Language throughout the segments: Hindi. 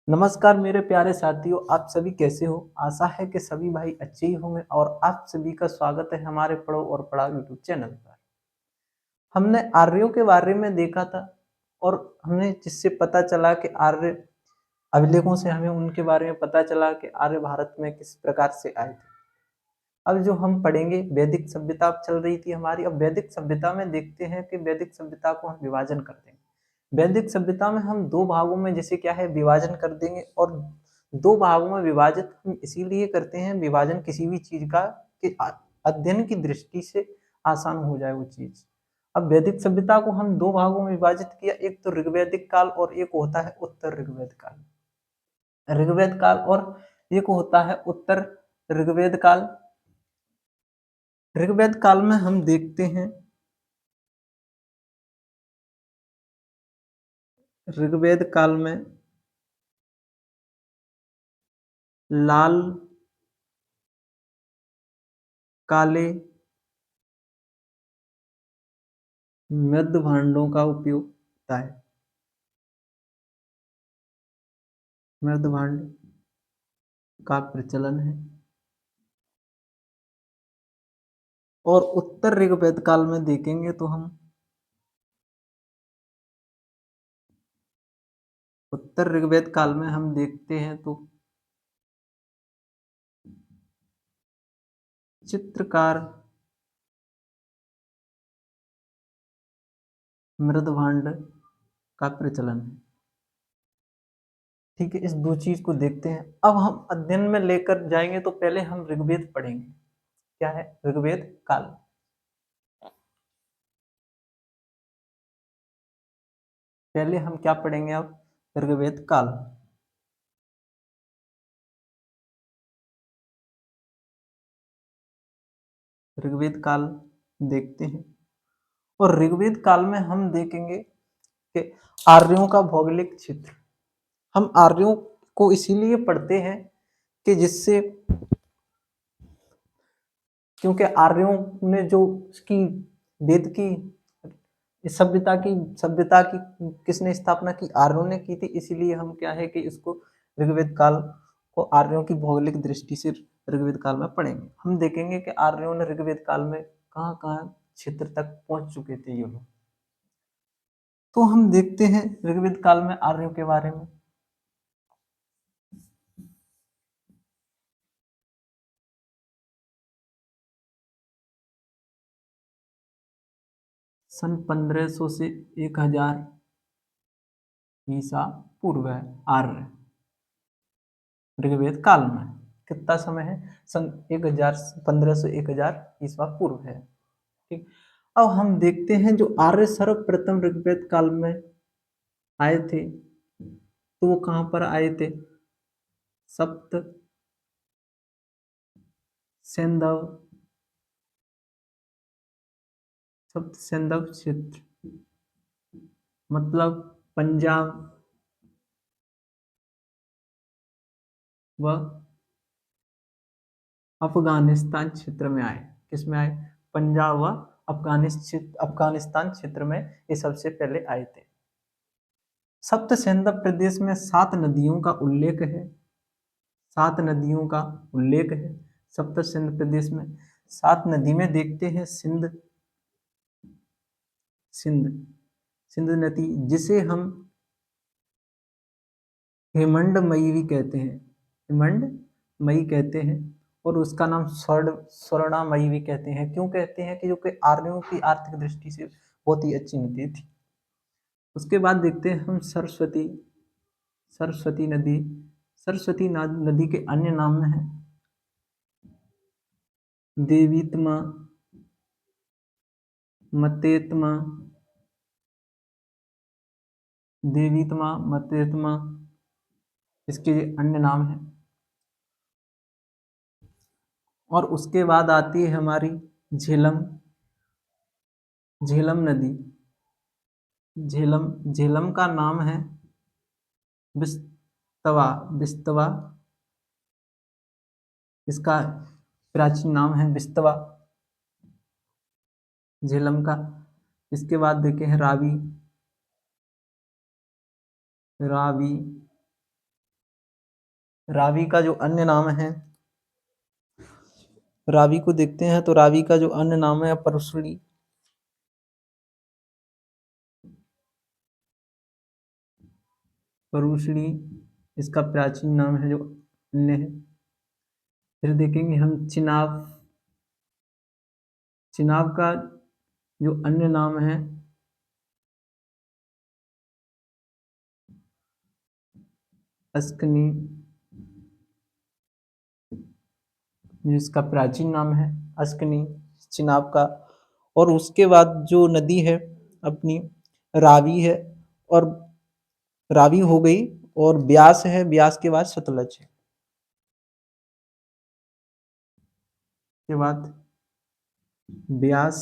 नमस्कार मेरे प्यारे साथियों, आप सभी कैसे हो? आशा है कि सभी भाई अच्छे ही होंगे और आप सभी का स्वागत है हमारे पढ़ो और पढ़ाओ यूट्यूब चैनल पर। हमने आर्यों के बारे में देखा था और हमें जिससे पता चला कि आर्य अभिलेखों से हमें उनके बारे में पता चला कि आर्य भारत में किस प्रकार से आए थे। अब जो हम पढ़ेंगे वैदिक सभ्यता चल रही थी हमारी। अब वैदिक सभ्यता में देखते हैं कि वैदिक सभ्यता को हम विभाजन कर देंगे। वैदिक सभ्यता में हम दो भागों में जैसे क्या है विभाजन कर देंगे और दो भागों में विभाजित हम इसीलिए करते हैं विभाजन किसी भी चीज का कि अध्ययन की दृष्टि से आसान हो जाए वो चीज। अब वैदिक सभ्यता को हम दो भागों में विभाजित किया, एक तो ऋग्वैदिक काल और एक होता है उत्तर ऋग्वेद काल। ऋग्वेद काल और एक होता है उत्तर ऋग्वेद काल। ऋग्वेद काल में हम देखते हैं ऋग्वेद काल में लाल काले मृद भांडों का उपयोग होता है। मृद भांड का प्रचलन है। और उत्तर ऋग्वेद काल में देखेंगे तो हम उत्तर ऋग्वेद काल में हम देखते हैं तो चित्रकार मृद भांड का प्रचलन है। ठीक है, इस दो चीज को देखते हैं। अब हम अध्ययन में लेकर जाएंगे तो पहले हम ऋग्वेद पढ़ेंगे। क्या है ऋग्वेद काल? पहले हम क्या पढ़ेंगे अब? ऋग्वेद काल। ऋग्वेद काल देखते हैं और ऋग्वेद काल में हम देखेंगे कि आर्यों का भौगोलिक क्षेत्र। हम आर्यों को इसीलिए पढ़ते हैं कि जिससे क्योंकि आर्यों ने जो उसकी वेद की सभ्यता की किसने स्थापना की? आर्यों ने की थी। इसीलिए हम क्या है कि इसको ऋग्वेद काल को आर्यों की भौगोलिक दृष्टि से ऋग्वेद काल में पढ़ेंगे। हम देखेंगे कि आर्यों ने ऋग्वेद काल में कहाँ कहाँ क्षेत्र तक पहुंच चुके थे ये लोग। तो हम देखते हैं ऋग्वेद काल में आर्यों के बारे में। सन 1500 से 1000 ईसा पूर्व है आर्य ऋग्वेद काल में। कितना समय है? सन 1000 1500 से 1000 ईसा पूर्व है। ठीक। अब हम देखते हैं जो आर्य सर्वप्रथम ऋग्वेद काल में आए थे तो वो कहाँ पर आए थे? सप्त सेंधव सप्त सेंधव क्षेत्र मतलब पंजाब व अफगानिस्तान क्षेत्र में आए। किस में आए? पंजाब व अफगानिस्तान क्षेत्र में ये सबसे पहले आए थे। सप्त सेंधव प्रदेश में 7 नदियों का उल्लेख है। 7 नदियों का उल्लेख है सप्त सिंध प्रदेश में। 7 नदी में देखते हैं सिंध सिंध सिंध नदी जिसे हम हेमंडमयी भी कहते हैं। हेमंडमयी कहते हैं और उसका नाम स्वर्णामयी भी कहते हैं। क्यों कहते हैं? कि जो कि आर्यों की आर्थिक दृष्टि से बहुत ही अच्छी नदी थी। उसके बाद देखते हैं हम सरस्वती सरस्वती नदी। सरस्वती नदी के अन्य नाम हैं देवीतमा मतेतमा देवीतमा मतेतमा इसके अन्य नाम हैं। और उसके बाद आती है हमारी झेलम झेलम नदी। झेलम झेलम का नाम है बिस्तवा बिस्तवा। इसका प्राचीन नाम है बिस्तवा झेलम का। इसके बाद देखे हैं रावी रावी रावी का जो अन्य नाम है, रावी को देखते हैं तो रावी का जो अन्य नाम है परुशली। परुशली इसका प्राचीन नाम है जो अन्य है। फिर देखेंगे हम चिनाब। चिनाब का जो अन्य नाम है अस्कनी, जिसका प्राचीन नाम है अस्कनी चिनाब का। और उसके बाद जो नदी है अपनी रावी है, और रावी हो गई, और ब्यास है, ब्यास के बाद सतलज है। के बाद ब्यास,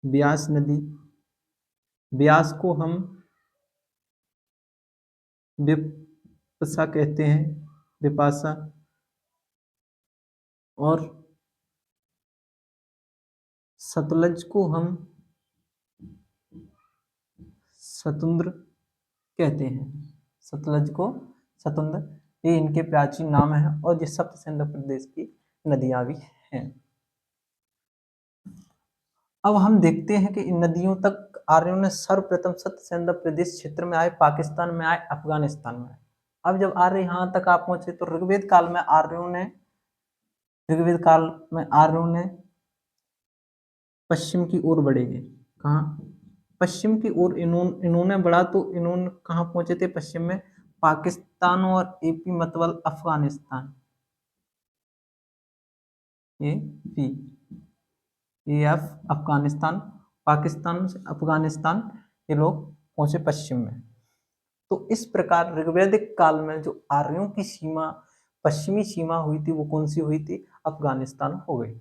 ब्यास नदी, ब्यास को हम विपसा कहते हैं, विपाशा। और सतलज को हम सतुंद्र कहते हैं। सतलज को सतुंद्र, ये इनके प्राचीन नाम है, और ये सप्त सिंधु प्रदेश की नदियां भी हैं। अब हम देखते हैं कि इन नदियों तक आर्यों ने सर्वप्रथम सप्त सिंधु प्रदेश क्षेत्र में आए, पाकिस्तान में आए, अफगानिस्तान में आए। अब जब आर्य यहाँ तक आप पहुंचे तो ऋग्वेद काल में आर्यों ने, ऋग्वेद काल में आर्यों ने पश्चिम की ओर बढ़ेंगे। कहाँ? पश्चिम की ओर इन्होंने बढ़ा तो इन्होंने कहाँ पहुंचे थे पश्चिम में? पाकिस्तान और एपी मतलब अफगानिस्तान। एपी, एफ अफगानिस्तान, पाकिस्तान से अफगानिस्तान ये लोग पहुंचे पश्चिम में। तो इस प्रकार ऋग्वैदिक काल में जो आर्यों की सीमा, पश्चिमी सीमा हुई थी, वो कौन सी हुई थी? अफगानिस्तान हो गई।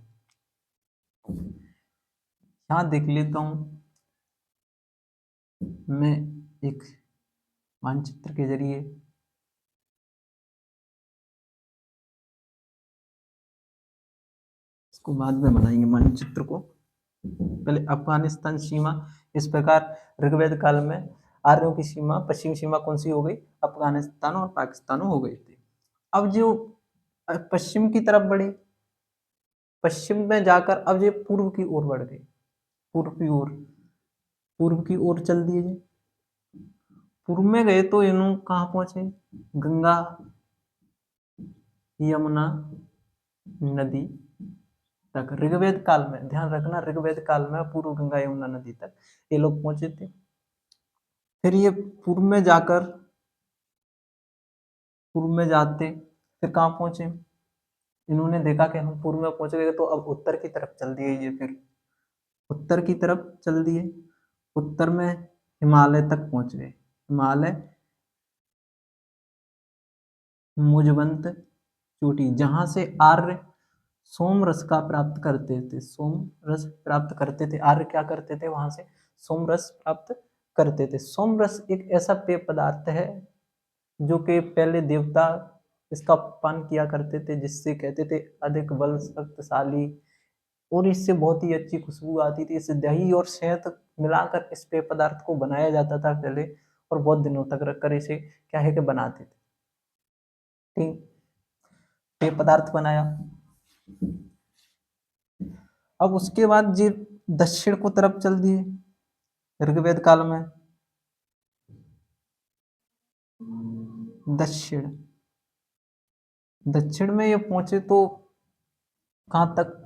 यहाँ देख लेता हूं मैं एक मानचित्र के जरिए। इसको बाद में बनाएंगे मानचित्र को, पहले अफगानिस्तान सीमा। इस प्रकार ऋग्वेद काल में आर्यों की सीमा, पश्चिमी सीमा कौन सी हो गई? अफगानिस्तान और पाकिस्तान हो गई थी। अब जो पश्चिम की तरफ बढ़े, पश्चिम में जाकर अब ये पूर्व की ओर बढ़ गए, पूर्व की ओर, पूर्व की ओर चल दिए। पूर्व में गए तो इन्हों कहाँ पहुंचे? गंगा यमुना नदी तक। ऋग्वेद काल में, ध्यान रखना, ऋग्वेद काल में पूर्व गंगा यमुना नदी तक ये लोग पहुंचे थे। फिर ये पूर्व में जाकर, पूर्व में जाते फिर कहाँ पहुंचे? इन्होंने देखा कि हम पूर्व में पहुंच गए, तो अब उत्तर की तरफ चल दिए। ये फिर उत्तर की तरफ चल दिए, उत्तर में हिमालय तक पहुंच गए। हिमालय, मुजवंत चोटी, जहां से आर्य सोम रस का प्राप्त करते थे। सोम रस प्राप्त करते थे आर्य, क्या करते थे? वहां से सोम रस प्राप्त करते थे। सोम रस एक ऐसा पेय पदार्थ है जो कि पहले देवता इसका पान किया करते थे, जिससे कहते थे अधिक बल शक्तिशाली, और इससे बहुत ही अच्छी खुशबू आती थी। इससे दही और शहद मिलाकर इस पेय पदार्थ को बनाया जाता था पहले, और बहुत दिनों तक रखकर इसे क्या है कि बनाते थे। ठीक, पेय पदार्थ बनाया। अब उसके बाद जी दक्षिण को तरफ चल दिए ऋग्वेद काल में। दक्षिण, दक्षिण में ये पहुंचे तो कहाँ तक?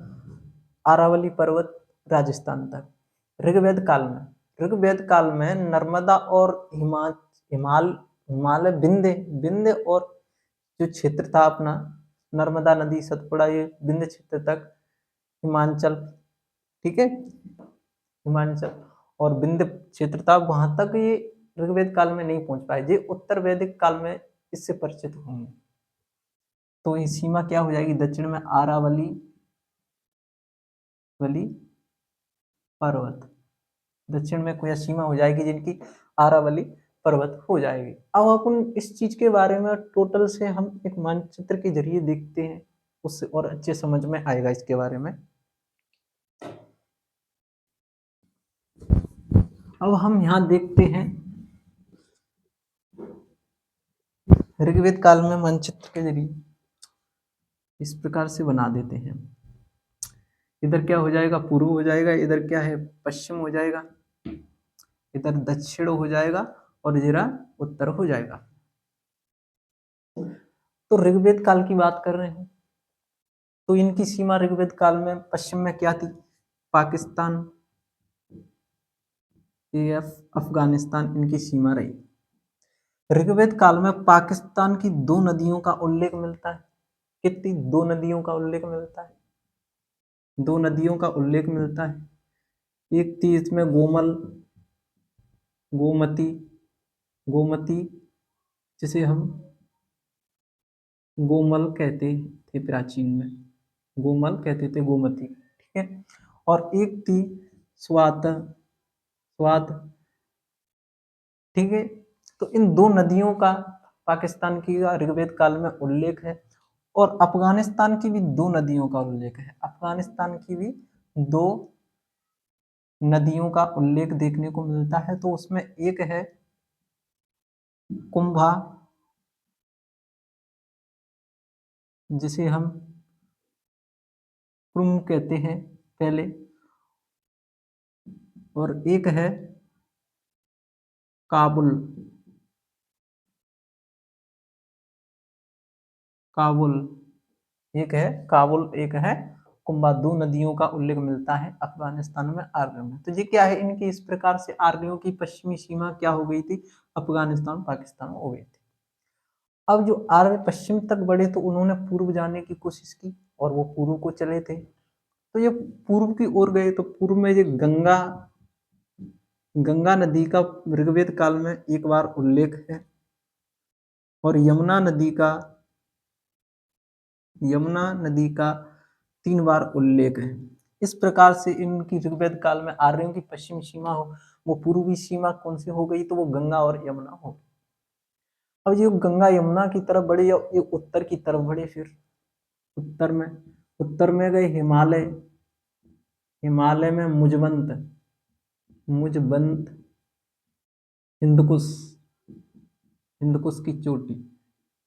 अरावली पर्वत, राजस्थान तक। ऋग्वेद काल में, ऋग्वेद काल में नर्मदा और हिमालय, विंध्य, विंध्य और जो क्षेत्र था अपना, नर्मदा नदी, सतपुड़ा, ये विंध्य क्षेत्र तक, हिमाचल, ठीक है, हिमाचल और विंध्य क्षेत्र था, वहां तक ये ऋग्वेद काल में नहीं पहुंच पाए। ये उत्तर वैदिक काल में इससे परिचित होंगे। तो ये सीमा क्या हो जाएगी? दक्षिण में आरावली वली पर्वत, दक्षिण में कोई सीमा हो जाएगी जिनकी आरावली पर्वत हो जाएगी। अब अपन इस चीज के बारे में टोटल से हम एक मानचित्र के जरिए देखते हैं, उससे और अच्छे समझ में आएगा इसके बारे में। अब हम यहाँ देखते हैं ऋग्वेद काल में मानचित्र के जरिए इस प्रकार से बना देते हैं। इधर क्या हो जाएगा, पूर्व हो जाएगा, इधर क्या है, पश्चिम हो जाएगा, इधर दक्षिण हो जाएगा और इधर उत्तर हो जाएगा। तो ऋग्वेद काल की बात कर रहे हैं तो इनकी सीमा ऋग्वेद काल में पश्चिम में क्या थी, पाकिस्तान, अफगानिस्तान इनकी सीमा रही। ऋग्वेद काल में पाकिस्तान की दो नदियों का उल्लेख मिलता है। कितनी, दो नदियों का उल्लेख मिलता है, दो नदियों का उल्लेख मिलता है। एक थी इसमें गोमल, गोमती, गोमती जिसे हम गोमल कहते थे प्राचीन में, गोमल कहते थे गोमती, ठीक है। और एक थी स्वात, स्वात, ठीक है। तो इन दो नदियों का पाकिस्तान की ऋग्वेद काल में उल्लेख है और अफगानिस्तान की भी दो नदियों का उल्लेख है। अफगानिस्तान की भी दो नदियों का उल्लेख देखने को मिलता है। तो उसमें एक है कुंभा, जिसे हम कुर्म कहते हैं पहले, और एक है काबुल, काबुल, एक है काबुल, एक है कुंभा। दो नदियों का उल्लेख मिलता है अफगानिस्तान में, आर्यों में। तो ये क्या है, इनकी इस प्रकार से आर्यों की पश्चिमी सीमा क्या हो गई थी, अफगानिस्तान पाकिस्तान हो गई थी। अब जो आर्य पश्चिम तक बढ़े तो उन्होंने पूर्व जाने की कोशिश की और वो पूर्व को चले थे। तो ये पूर्व की ओर गए तो पूर्व में ये गंगा, गंगा नदी का ऋग्वेद काल में एक बार उल्लेख है और यमुना नदी का, यमुना नदी का 3 बार उल्लेख है। इस प्रकार से इनकी ऋग्वेद काल में आर्यों की पश्चिम सीमा हो, वो पूर्वी सीमा कौन सी हो गई, तो वो गंगा और यमुना हो। अब ये गंगा यमुना की तरफ बढ़े या ये उत्तर की तरफ बढ़े, फिर उत्तर में, उत्तर में गए हिमालय, हिमालय में मुजबंत, मुजबंत, हिंदकुश, हिंदकुश की चोटी,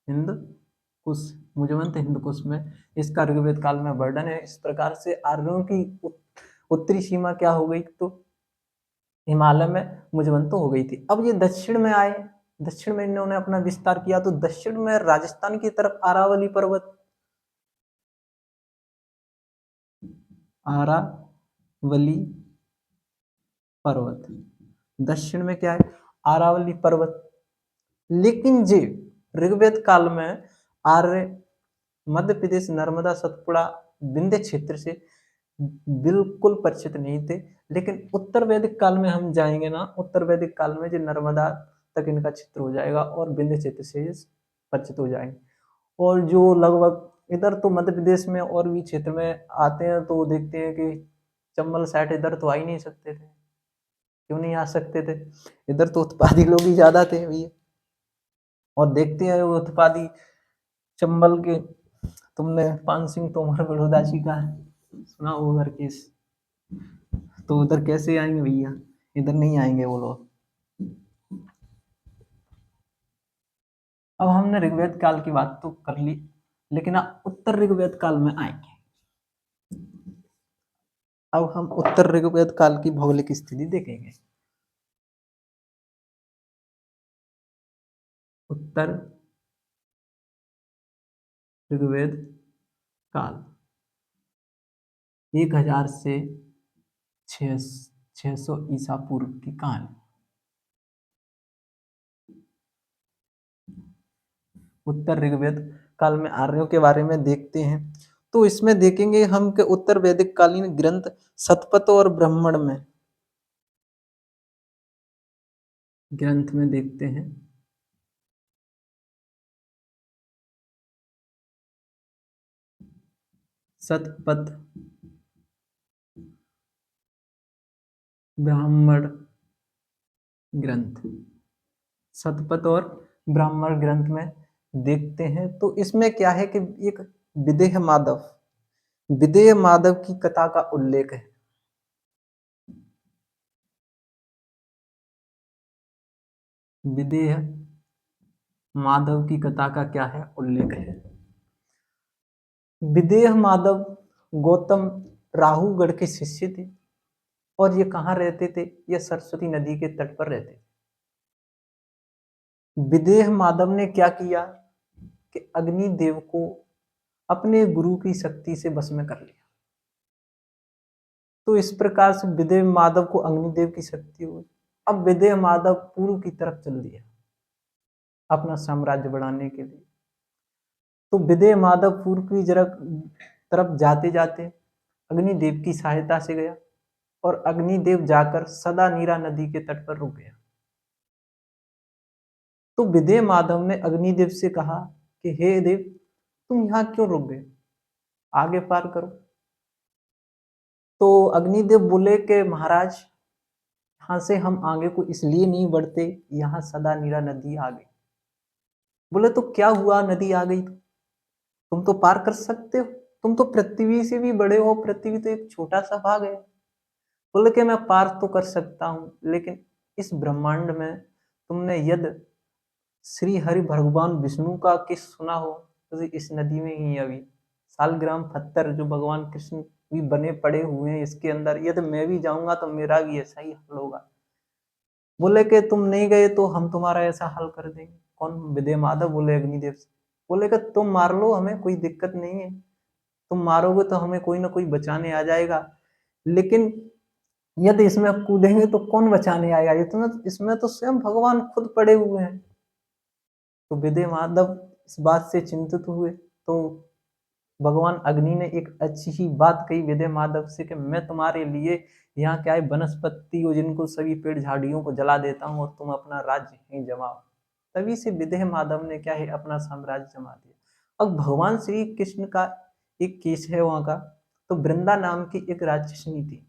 हिंदकुश, मुजबंत हिंदकुश में इसका ऋग्वेद काल में वर्णन है। इस प्रकार से आर्यों की उत्तरी सीमा क्या हो गई, तो हिमालय में मुजबंत हो गई थी। अब ये दक्षिण में आए, दक्षिण में इन्होंने अपना विस्तार किया तो दक्षिण में राजस्थान की तरफ अरावली पर्वत, अरावली पर्वत, दक्षिण में क्या है, अरावली पर्वत। लेकिन जे ऋग्वेद काल में आर्य मध्य प्रदेश, नर्मदा, सतपुड़ा, विंध्य क्षेत्र से बिल्कुल परिचित नहीं थे। लेकिन उत्तर वैदिक काल में हम जाएंगे ना, उत्तर वैदिक काल में जो नर्मदा तक इनका क्षेत्र हो जाएगा और विंध्य क्षेत्र से परिचित हो जाएंगे। और जो लगभग इधर तो मध्य प्रदेश में और भी क्षेत्र में आते हैं तो देखते हैं कि चंबल साइड इधर तो आ ही नहीं सकते थे। क्यों नहीं आ सकते थे, इधर तो उत्पादी लोग ही ज्यादा थे भैया। और देखते हैं वो उत्पादी चंबल के, तुमने पान सिंह तोमर बड़ौदा जी का सुना होगा केस, तो उधर कैसे आएंगे भैया, इधर नहीं आएंगे वो लोग। अब हमने ऋग्वेद काल की बात तो कर ली, लेकिन अब उत्तर ऋग्वेद काल में आएंगे। अब हम उत्तर ऋग्वेद काल की भौगोलिक स्थिति देखेंगे। उत्तर ऋग्वेद काल 1000 से 600 ईसा पूर्व की कहानी। उत्तर ऋग्वेद काल में आर्यों के बारे में देखते हैं तो इसमें देखेंगे हम कि उत्तर वैदिक कालीन ग्रंथ शतपथ और ब्राह्मण में, ग्रंथ में देखते हैं शतपथ, ब्राह्मण ग्रंथ, शतपथ और ब्राह्मण ग्रंथ में देखते हैं तो इसमें क्या है कि एक विदेह माधव, विदेह माधव की कथा का उल्लेख है। विदेह माधव की कथा का क्या है उल्लेख है। विदेह माधव गौतम राहुगढ़ के शिष्य थे और ये कहाँ रहते थे, ये सरस्वती नदी के तट पर रहते थे। विदेह माधव ने क्या किया कि अग्निदेव को अपने गुरु की शक्ति से बस में कर लिया। तो इस प्रकार से विदेह माधव को अग्निदेव की शक्ति हुई। अब विदेह माधव पूर्व की तरफ चल दिया अपना साम्राज्य बढ़ाने के लिए। तो विदेह माधव पूर्व की तरफ जाते जाते अग्निदेव की सहायता से गया और अग्निदेव जाकर सदा नीरा नदी के तट पर रुक गया। तो विदेह माधव ने अग्निदेव से कहा कि हे देव, तुम यहाँ क्यों रुक गए, आगे पार करो। तो अग्निदेव बोले कि महाराज, यहाँ से हम आगे को इसलिए नहीं बढ़ते, यहाँ सदा नीरा नदी आ गई। बोले तो क्या हुआ, नदी आ गई तो तुम तो पार कर सकते हो, तुम तो पृथ्वी से भी बड़े हो, पृथ्वी तो एक छोटा सा भाग है। बोले कि मैं पार तो कर सकता हूँ, लेकिन इस ब्रह्मांड में तुमने यदि श्री हरि भगवान विष्णु का किस सुना हो तो इस नदी में ही अभी सालग्राम पत्थर जो भगवान कृष्ण भी बने पड़े हुए हैं इसके अंदर, यदि मैं भी जाऊंगा तो मेरा भी ऐसा ही हल होगा। बोले कि तुम नहीं गए तो हम तुम्हारा ऐसा हल कर देंगे। कौन? विदय माधव बोले अग्निदेव से। बोले कि तुम मार लो, हमें कोई दिक्कत नहीं है, तुम मारोगे तो हमें कोई ना कोई बचाने आ जाएगा, लेकिन यदि इसमें कूदेंगे तो कौन बचाने आएगा, इतना इसमें तो स्वयं भगवान खुद पड़े हुए हैं। तो विदय माधव इस बात से चिंतित हुए। तो भगवान अग्नि ने एक अच्छी ही बात कही विदय माधव से कि मैं तुम्हारे लिए यहाँ क्या है वनस्पति और जिनको सभी पेड़ झाड़ियों को जला देता हूँ और तुम अपना राज्य यहीं जमाओ। तभी से विदेह माधव ने क्या है अपना साम्राज्य जमा दिया। अब भगवान श्री कृष्ण का एक केस है वहां का। तो वृंदा नाम की एक राक्षसनी थी।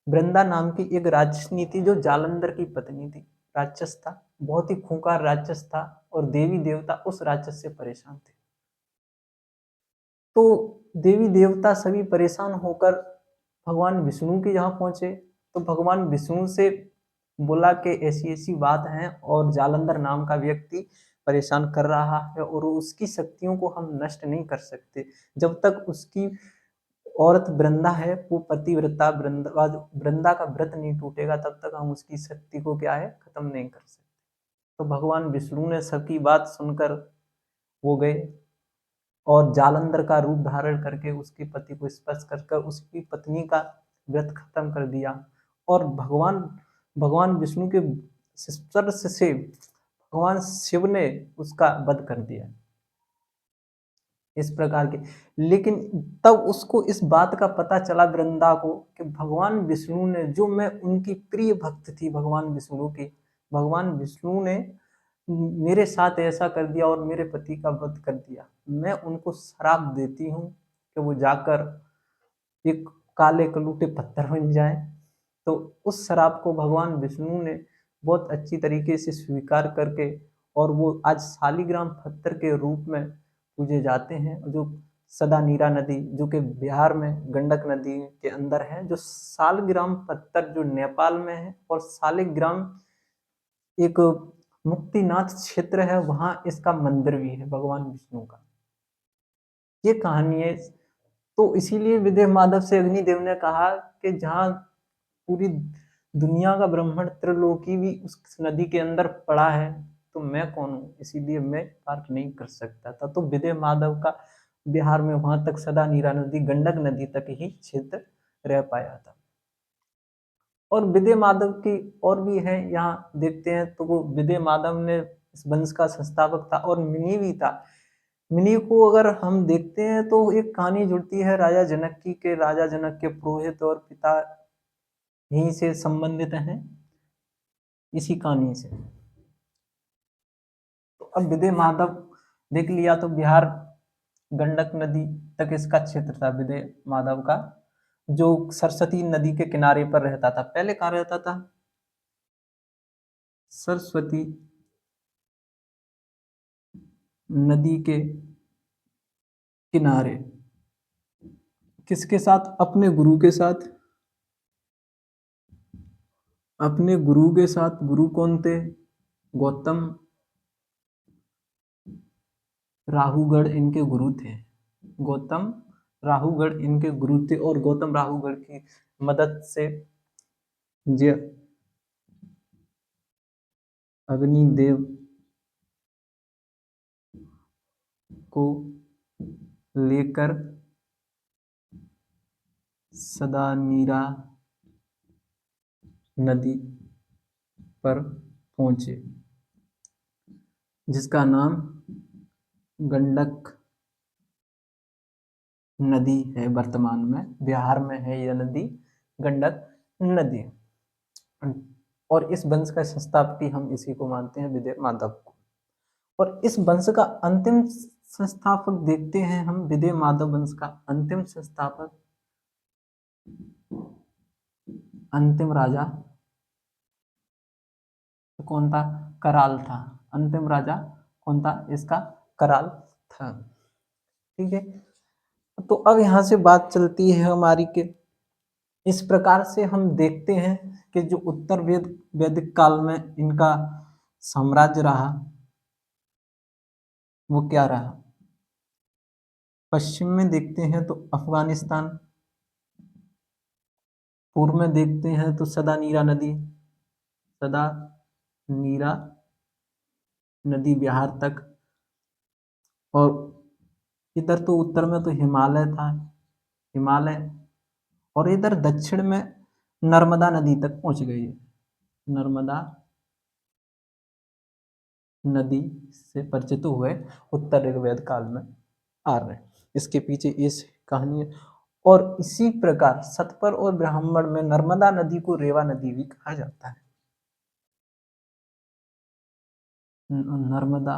वृंदा नाम की एक राक्षसनी थी जो जालंधर की पत्नी थी। राक्षस था, बहुत ही खूंखार राक्षस था और देवी देवता उस राक्षस से परेशान थे। तो देवी देवता सभी परेशान होकर भगवान विष्णु के यहाँ पहुंचे। तो भगवान विष्णु से बोला कि ऐसी ऐसी बात है और जालंधर नाम का व्यक्ति परेशान कर रहा है और उसकी शक्तियों को हम नष्ट नहीं कर सकते जब तक उसकी औरत वृंदा है वो पतिव्रता वृंदा का व्रत नहीं टूटेगा तब तक हम उसकी शक्ति को क्या है खत्म नहीं कर सकते। तो भगवान विष्णु ने सबकी बात सुनकर वो गए और जालंधर का रूप धारण करके उसके पति को स्पर्श कर उसकी पत्नी का व्रत खत्म कर दिया और भगवान भगवान विष्णु के स्पर्श से भगवान शिव ने उसका वध कर दिया इस प्रकार के। लेकिन तब उसको इस बात का पता चला वृंदा को कि भगवान विष्णु ने, जो मैं उनकी प्रिय भक्त थी भगवान विष्णु की, भगवान विष्णु ने मेरे साथ ऐसा कर दिया और मेरे पति का वध कर दिया। मैं उनको श्राप देती हूँ कि वो जाकर एक काले कलूटे पत्थर बन जाए। तो उस श्राप को भगवान विष्णु ने बहुत अच्छी तरीके से स्वीकार करके और वो आज शालिग्राम पत्थर के रूप में पूजे जाते हैं, जो सदा नीरा नदी जो कि बिहार में गंडक नदी के अंदर है, जो शालिग्राम पत्थर जो नेपाल में है और शालिग्राम एक मुक्तिनाथ क्षेत्र है, वहां इसका मंदिर भी है भगवान विष्णु का। ये कहानी है। तो इसीलिए विदेह माधव से अग्निदेव ने कहा कि जहाँ पूरी दुनिया का ब्रह्मांड त्रिलोकी भी उस नदी के अंदर पड़ा है तो मैं कौन हूँ, इसीलिए मैं पार नहीं कर सकता था। तो विदेह माधव का बिहार में वहां तक सदा नीरा नदी गंडक नदी तक ही क्षेत्र रह पाया था। और विदय माधव की और भी है यहाँ देखते हैं तो वो विदय माधव ने इस वंश का संस्थापक था और मिनी भी था। मिनी को अगर हम देखते हैं तो एक कहानी जुड़ती है राजा जनक की के राजा जनक के पुरोहित और पिता यहीं से संबंधित हैं इसी कहानी से। तो अब विदय माधव देख लिया तो बिहार गंडक नदी तक इसका क्षेत्र था विदय माधव का, जो सरस्वती नदी के किनारे पर रहता था। पहले कहाँ रहता था? सरस्वती नदी के किनारे। किसके साथ? अपने गुरु के साथ। अपने गुरु के साथ। गुरु कौन थे? गौतम राहुगढ़ इनके गुरु थे। गौतम राहुगढ़ इनके गुरु थे और गौतम राहुगढ़ की मदद से जे अग्निदेव को लेकर सदानीरा नदी पर पहुंचे, जिसका नाम गंडक नदी है। वर्तमान में बिहार में है यह नदी, गंडक नदी। और इस वंश का संस्थापक हम इसी को मानते हैं, विजय माधव को। और इस वंश का अंतिम संस्थापक देखते हैं हम, विजय माधव वंश का अंतिम संस्थापक, अंतिम राजा कौन था? कराल था। अंतिम राजा कौन था? इसका कराल था। ठीक है, तो अब यहाँ से बात चलती है हमारी के इस प्रकार से हम देखते हैं कि जो उत्तर वैदिक काल में इनका साम्राज्य रहा वो क्या रहा। पश्चिम में देखते हैं तो अफगानिस्तान, पूर्व में देखते हैं तो सदा नीरा नदी बिहार तक, और इधर तो उत्तर में तो हिमालय था, हिमालय, और इधर दक्षिण में नर्मदा नदी तक पहुंच गई है। नर्मदा नदी से परिचित हुए उत्तर ऋग्वेद काल में आर्य। इसके पीछे इस कहानी है। और इसी प्रकार सतपर और ब्राह्मण में नर्मदा नदी को रेवा नदी भी कहा जाता है। नर्मदा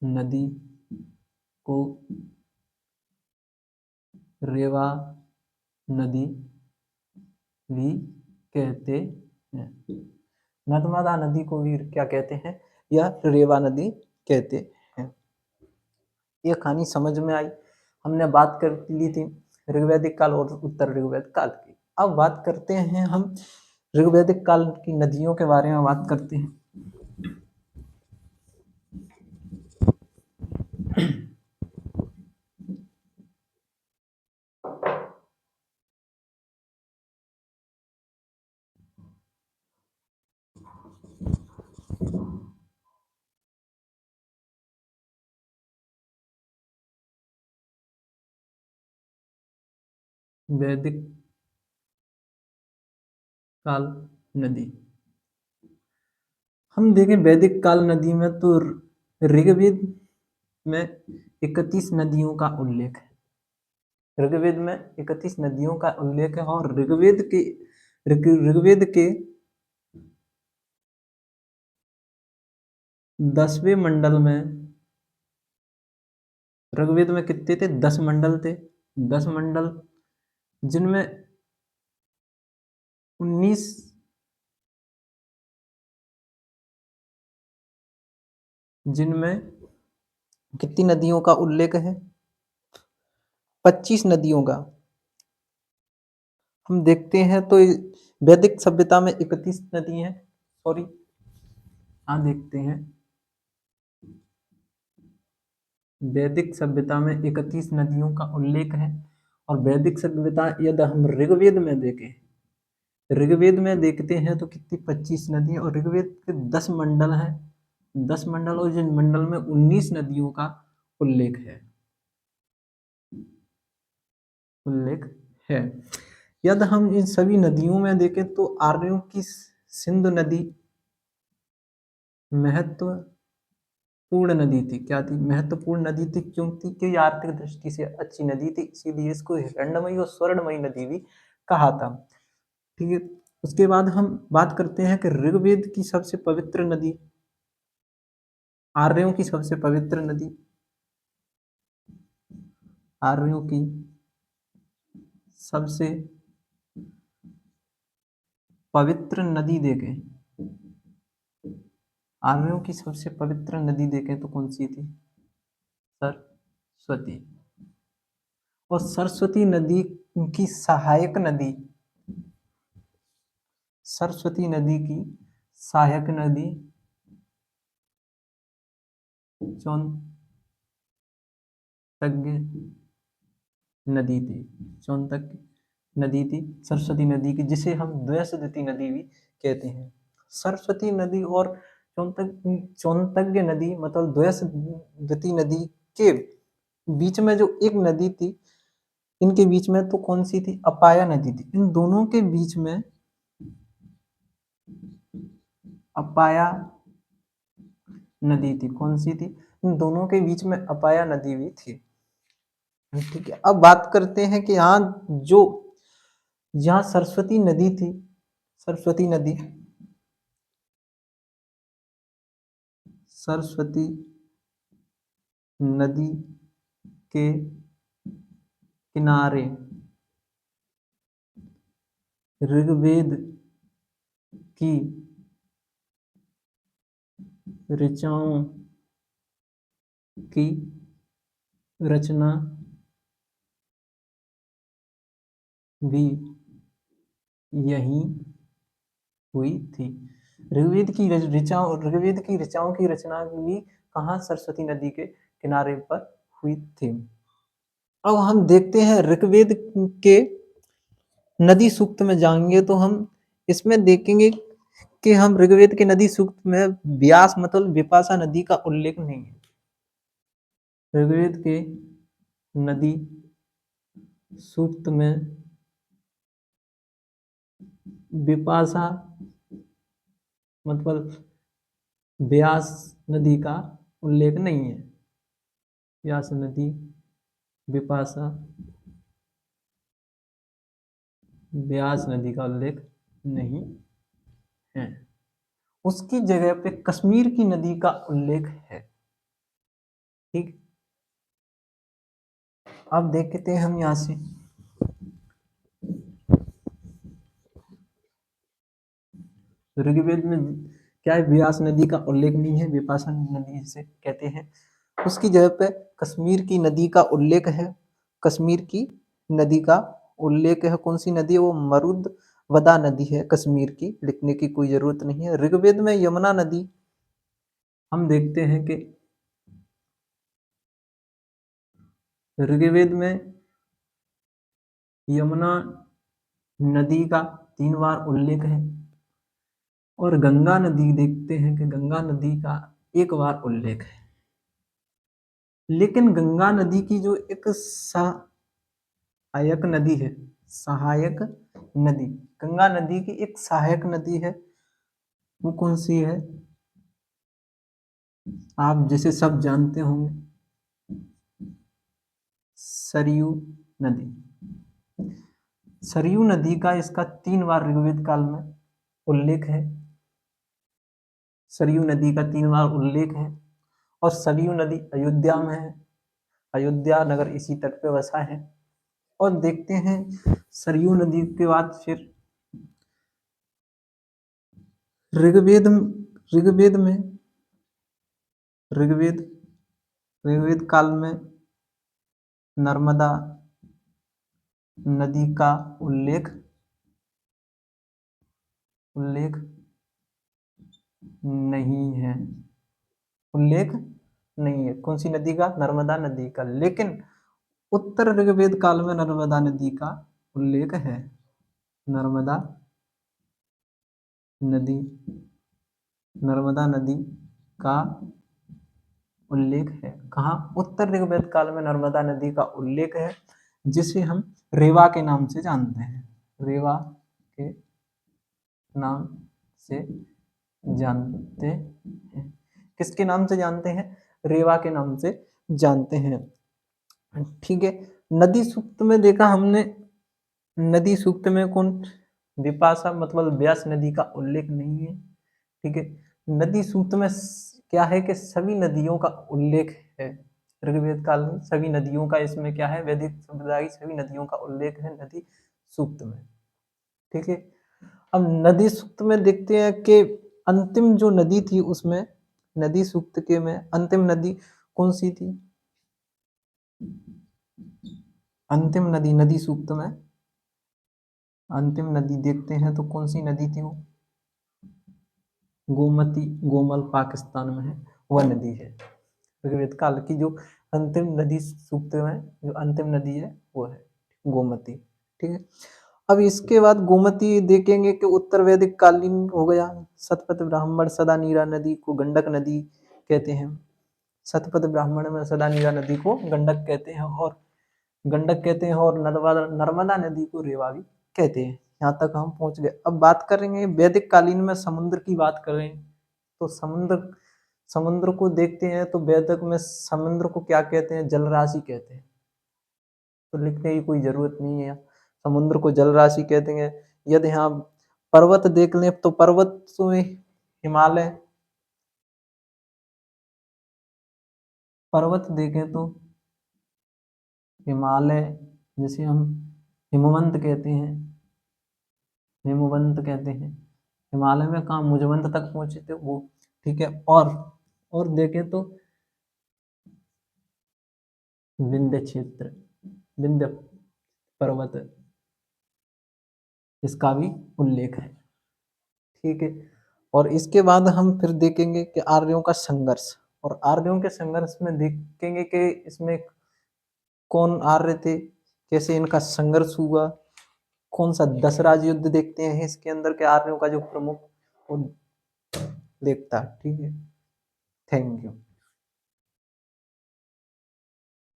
नदी को रेवा नदी भी कहते हैं। नर्मदा नदी को भी क्या कहते हैं? यह रेवा नदी कहते हैं। ये कहानी समझ में आई। हमने बात कर ली थी ऋग्वैदिक काल और उत्तर ऋग्वैदिक काल की। अब बात करते हैं हम ऋग्वैदिक काल की नदियों के बारे में बात करते हैं। वैदिक काल नदी, हम देखें वैदिक काल नदी में तो ऋग्वेद में 31 नदियों का उल्लेख है। ऋग्वेद में 31 नदियों का उल्लेख है और ऋग्वेद के 10वें मंडल में, ऋग्वेद में कितने थे? 10 मंडल थे। 10 मंडल जिनमें 19 जिनमें कितनी नदियों का उल्लेख है? 25 नदियों का। हम देखते हैं तो वैदिक सभ्यता में 31 नदी हैं। सॉरी, हाँ देखते हैं वैदिक सभ्यता में 31 नदियों का उल्लेख है। और वैदिक सभ्यता यदि हम ऋग्वेद में देखें, ऋग्वेद में देखते हैं तो कितनी 25 नदी, और ऋग्वेद के 10 मंडल हैं। 10 मंडल, और जिन मंडल में 19 नदियों का उल्लेख है। यदि हम इन सभी नदियों में देखें तो आर्यों की सिंधु नदी महत्वपूर्ण नदी थी। क्या थी? महत्वपूर्ण नदी थी। क्यों थी? क्योंकि आर्थिक दृष्टि से अच्छी नदी थी, इसीलिए इसको हिरण्यमयी और स्वर्णमयी नदी भी कहा था। ठीक है, उसके बाद हम बात करते हैं कि ऋग्वेद की सबसे पवित्र नदी, आर्यों की सबसे पवित्र नदी, आर्यों की सबसे पवित्र नदी देखें, आर्यों की सबसे पवित्र नदी देखें तो कौन सी थी? सरस्वती। और सरस्वती नदी की सहायक नदी, सरस्वती नदी की सहायक नदी चौंतज्ञ नदी थी, चौंतज्ञ नदी थी सरस्वती नदी की, जिसे हम द्वैसदती नदी भी कहते हैं। सरस्वती नदी और चौंतज्ञ नदी मतलब द्वैसदती नदी के बीच में जो एक नदी थी, इनके बीच में तो कौन सी थी? अपाया नदी थी। इन दोनों के बीच में अपाया नदी थी। कौन सी थी? इन दोनों के बीच में अपाया नदी भी थी। ठीक है, अब बात करते हैं कि यहाँ जो जहाँ सरस्वती नदी थी, सरस्वती नदी, सरस्वती नदी के किनारे ऋग्वेद की ऋचाओं की रचना भी यहीं हुई थी। ऋग्वेद की ऋचाओं की रचना भी कहाँ? सरस्वती नदी के किनारे पर हुई थी। अब हम देखते हैं ऋग्वेद के नदी सूक्त में जाएंगे तो हम इसमें देखेंगे कि हम ऋग्वेद के नदी सूक्त में व्यास मतलब विपाशा नदी का उल्लेख नहीं है। ऋग्वेद के नदी सूक्त में विपाशा मतलब व्यास नदी का उल्लेख नहीं है। व्यास नदी, विपाशा, व्यास नदी का उल्लेख नहीं है। उसकी जगह पे कश्मीर की नदी का उल्लेख है। ठीक, अब देखते हैं हम यहां से ऋग्वेद में क्या है? व्यास नदी का उल्लेख नहीं है, विपाशा नदी जिसे कहते हैं। उसकी जगह पे कश्मीर की नदी का उल्लेख है। कश्मीर की नदी का उल्लेख है। कौन सी नदी है? वो मरुदवदा नदी है कश्मीर की, लिखने की कोई जरूरत नहीं है। ऋग्वेद में यमुना नदी हम देखते हैं कि ऋग्वेद में यमुना नदी का 3 बार उल्लेख है और गंगा नदी देखते हैं कि गंगा नदी का 1 बार उल्लेख है। लेकिन गंगा नदी की जो एक सहायक नदी है, सहायक नदी, गंगा नदी की एक सहायक नदी है, वो कौन सी है? आप जिसे सब जानते होंगे, सरयू नदी। सरयू नदी का इसका 3 बार ऋग्वेद काल में उल्लेख है। सरयू नदी का 3 बार उल्लेख है और सरयू नदी अयोध्या में है। अयोध्या नगर इसी तट पे बसा है। और देखते हैं सरयू नदी के बाद फिर ऋग्वेद ऋग्वेद में ऋग्वेद ऋग्वेद काल में नर्मदा नदी का उल्लेख उल्लेख नहीं है। उल्लेख नहीं है। कौन सी नदी का? नर्मदा नदी का। लेकिन उत्तर ऋग्वेद काल में नर्मदा नदी का उल्लेख है। नर्मदा नदी, नर्मदा नदी का उल्लेख है। कहाँ? उत्तर ऋग्वेद काल में नर्मदा नदी का उल्लेख है, जिसे हम रेवा के नाम से जानते हैं। रेवा के नाम से जानते हैं। किसके नाम से जानते हैं? रेवा के नाम से जानते हैं। ठीक है, नदी सूक्त में देखा हमने, नदी सूक्त में कौन? विपाशा मतलब व्यास नदी का उल्लेख नहीं है। ठीक है, नदी सूक्त में क्या है कि सभी नदियों का उल्लेख है। ऋग्वेद काल में सभी नदियों का, इसमें क्या है? वैदिक संप्रदाय की सभी नदियों का उल्लेख है नदी सूक्त में। ठीक है, अब नदी सूक्त में देखते हैं कि अंतिम जो नदी थी उसमें, नदी सूक्त के में अंतिम नदी कौन सी थी? अंतिम नदी नदी सूक्त में अंतिम नदी देखते हैं तो कौन सी नदी थी? वो गोमती, गोमल पाकिस्तान में है, वह नदी है। ऋग्वेद काल की जो अंतिम नदी सूक्त में जो अंतिम नदी है वो है गोमती। ठीक है, अब इसके बाद गोमती देखेंगे कि उत्तर वैदिक कालीन हो गया। शतपथ ब्राह्मण सदा नीरा नदी को गंडक नदी कहते हैं। शतपथ ब्राह्मण में सदा नीरा नदी को गंडक कहते हैं और नर्मदा नदी को रेवा भी कहते हैं। यहाँ तक हम पहुंच गए। अब बात करेंगे वैदिक कालीन में समुद्र की बात करें तो समुद्र समुद्र को देखते हैं तो वैदिक में समुद्र को क्या कहते हैं? जलराशि कहते हैं। तो लिखने की कोई जरूरत नहीं है, समुद्र को जलराशि कहते हैं। यदि यहाँ पर्वत देख लें तो पर्वत में हिमालय, पर्वत देखें तो हिमालय, जैसे हम हिमवंत कहते हैं, हिमवंत कहते हैं। हिमालय में कहाँ मुझवंत तक पहुंचे थे वो। ठीक है, और देखें तो विंध्य क्षेत्र, विंध्य पर्वत, इसका भी उल्लेख है। ठीक है, और इसके बाद हम फिर देखेंगे कि आर्यों का संघर्ष, और आर्यों के संघर्ष में देखेंगे कि इसमें कौन आर्य थे, कैसे इनका संघर्ष हुआ, कौन सा दशराज युद्ध देखते हैं इसके अंदर के आर्यों का जो प्रमुख वो देखता है। ठीक है, थैंक यू।